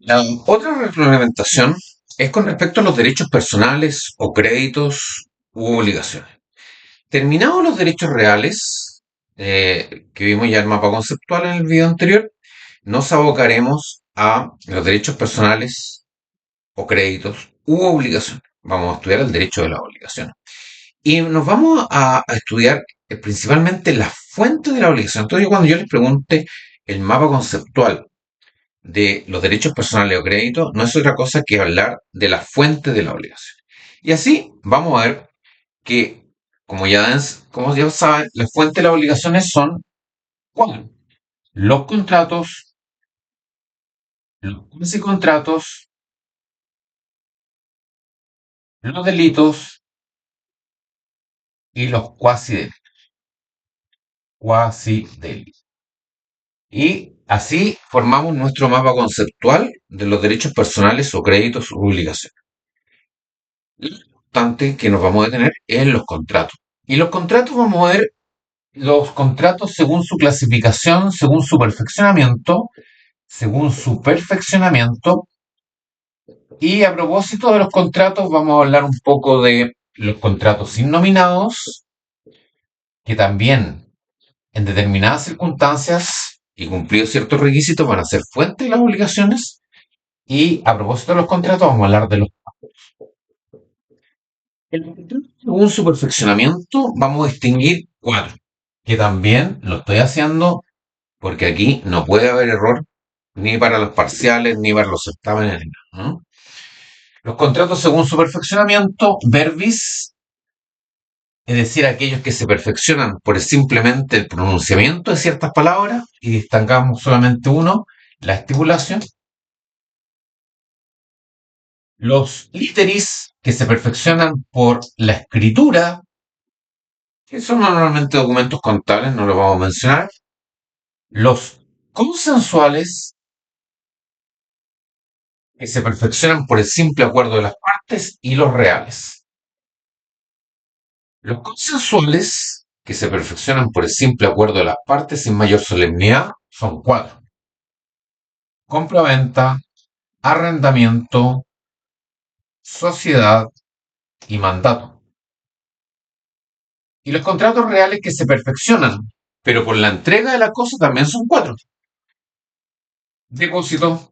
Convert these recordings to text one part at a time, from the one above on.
La otra reglamentación es con respecto a los derechos personales o créditos u obligaciones. Terminados los derechos reales, que vimos ya el mapa conceptual en el video anterior, nos abocaremos a los derechos personales o créditos u obligaciones. Vamos a estudiar el derecho de las obligaciones. Y nos vamos a estudiar principalmente la fuente de la obligación. Entonces, cuando yo les pregunte el mapa conceptual de los derechos personales o créditos, no es otra cosa que hablar de la fuente de la obligación. Y así vamos a ver que, como ya saben, la fuente de las obligaciones son cuáles: los contratos, los cuasi contratos, los delitos y los cuasi delitos. Cuasi delitos. Y así formamos nuestro mapa conceptual de los derechos personales o créditos u obligaciones. Lo importante que nos vamos a detener es en los contratos. Y los contratos vamos a ver los contratos según su clasificación, según su perfeccionamiento. Y a propósito de los contratos, vamos a hablar un poco de los contratos innominados, que también en determinadas circunstancias y cumplidos ciertos requisitos van a ser fuente de las obligaciones. Y a propósito de los contratos, vamos a hablar de los... El contrato, según su perfeccionamiento, vamos a distinguir cuatro, que también lo estoy haciendo porque aquí no puede haber error ni para los parciales ni para los certámenes, ¿no? Los contratos según su perfeccionamiento, verbis, es decir, aquellos que se perfeccionan por simplemente el pronunciamiento de ciertas palabras, y destacamos solamente uno, la estipulación. Los literis, que se perfeccionan por la escritura, que son normalmente documentos contables, no los vamos a mencionar. Los consensuales, que se perfeccionan por el simple acuerdo de las partes, y los reales. Los consensuales, que se perfeccionan por el simple acuerdo de las partes sin mayor solemnidad, son cuatro: compra-venta, arrendamiento, sociedad y mandato. Y los contratos reales, que se perfeccionan, pero por la entrega de la cosa, también son cuatro: depósito,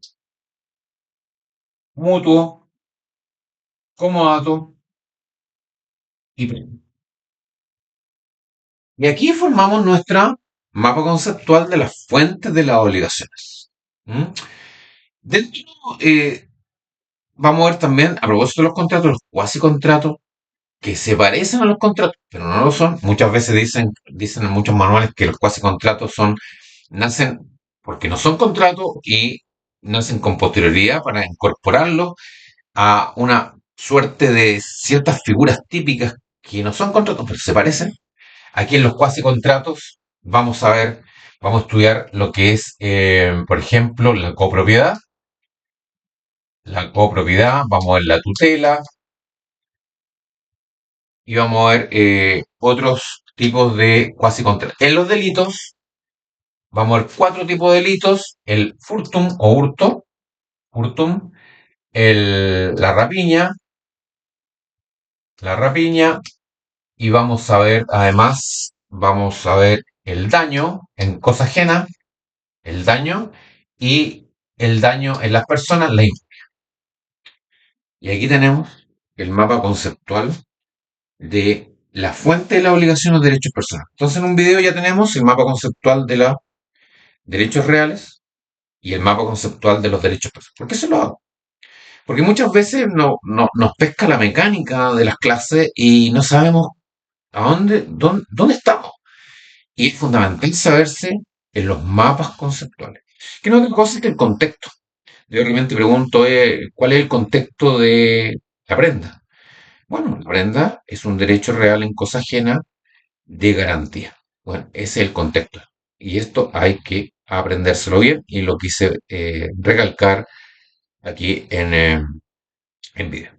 mutuo, comodato y premio. Y aquí formamos nuestra mapa conceptual de las fuentes de las obligaciones. ¿Mm? Dentro, eh, vamos a ver también, a propósito de los contratos, los cuasi contratos, que se parecen a los contratos, pero no lo son. Muchas veces dicen en muchos manuales que los cuasi contratos nacen porque no son contratos y nacen con posterioridad para incorporarlos a una suerte de ciertas figuras típicas que no son contratos, pero se parecen. Aquí en los cuasi contratos vamos a estudiar lo que es, por ejemplo, la copropiedad. La copropiedad, vamos a ver la tutela y vamos a ver otros tipos de cuasi contratos. En los delitos, vamos a ver cuatro tipos de delitos: el furtum o hurto, furtum, la rapiña, y vamos a ver el daño en cosa ajena, el daño y el daño en las personas, la Y aquí tenemos el mapa conceptual de la fuente de la obligación o derechos personales. Entonces, en un video ya tenemos el mapa conceptual de los derechos reales y el mapa conceptual de los derechos personales. ¿Por qué se lo hago? Porque muchas veces nos pesca la mecánica de las clases y no sabemos dónde estamos. Y es fundamental saberse en los mapas conceptuales. Que no es otra cosa que el contexto. Yo realmente pregunto, ¿cuál es el contexto de la prenda? Bueno, la prenda es un derecho real en cosa ajena de garantía. Bueno, ese es el contexto. Y esto hay que aprendérselo bien y lo quise recalcar aquí en video.